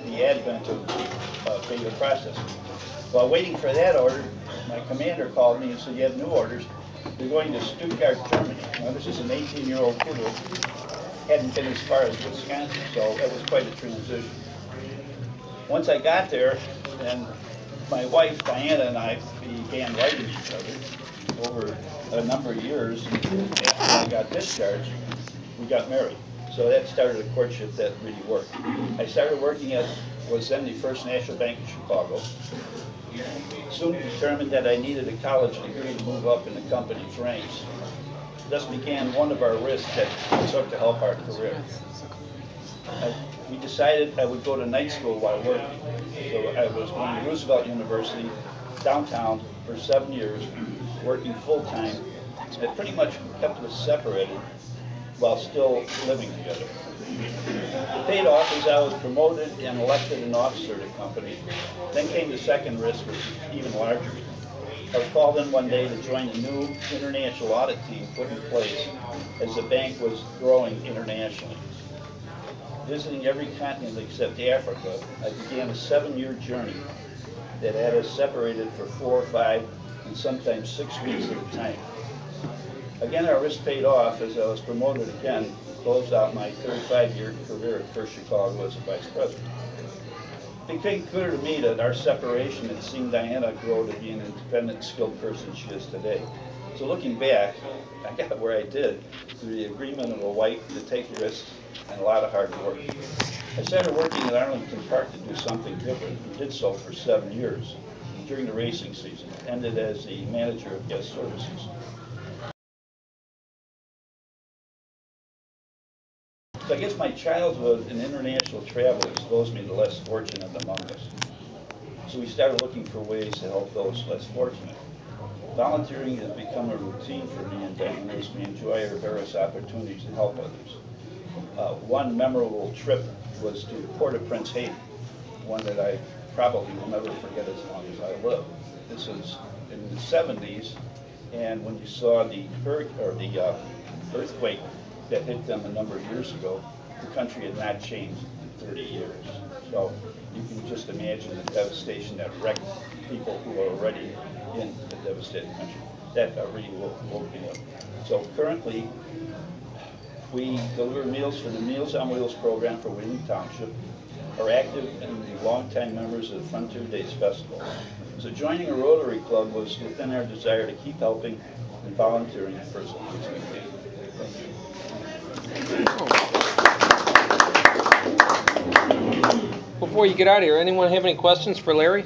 the advent of video processing. While waiting for that order, my commander called me and said, "You have new orders. You're going to Stuttgart, Germany." Now, this is an 18-year-old kid who hadn't been as far as Wisconsin, so it was quite a transition. Once I got there, and my wife, Diana, and I began writing each other over a number of years. After I got discharged, we got married. So that started a courtship that really worked. I started working at what was then the First National Bank of Chicago. Soon determined that I needed a college degree to move up in the company's ranks. Thus began one of our risks that we took to help our career. We decided I would go to night school while working. So I was going to Roosevelt University downtown for 7 years, working full-time. It pretty much kept us separated while still living together. It paid off as I was promoted and elected an officer to the company. Then came the second risk, which was even larger. I was called in one day to join a new international audit team put in place as the bank was growing internationally. Visiting every continent except Africa, I began a 7-year journey that had us separated for 4 or 5 and sometimes 6 weeks at a time. Again, our risk paid off as I was promoted again and closed out my 35-year career at First Chicago as a vice president. It became clear to me that our separation had seen Diana grow to be an independent, skilled person she is today. So looking back, I got where I did through the agreement of a wife to take risks and a lot of hard work. I started working at Arlington Park to do something different and did so for 7 years during the racing season. Ended as the manager of guest services. So I guess my childhood and international travel exposed me to less fortunate among us. So we started looking for ways to help those less fortunate. Volunteering has become a routine for me and Diana as we enjoy our various opportunities to help others. One memorable trip was to Port-au-Prince, Haiti, one that I probably will never forget as long as I live. This was in the 70s, and when you saw the earthquake that hit them a number of years ago, the country had not changed in 30 years. So you can just imagine the devastation that wrecked people who are already in the devastated country. That really woke me up. So currently, we deliver meals for the Meals on Wheels program for Wheeling Township, are active and the longtime members of the Frontier Days Festival. So joining a Rotary Club was within our desire to keep helping and volunteering for as long as we can. Before you get out of here, anyone have any questions for Larry?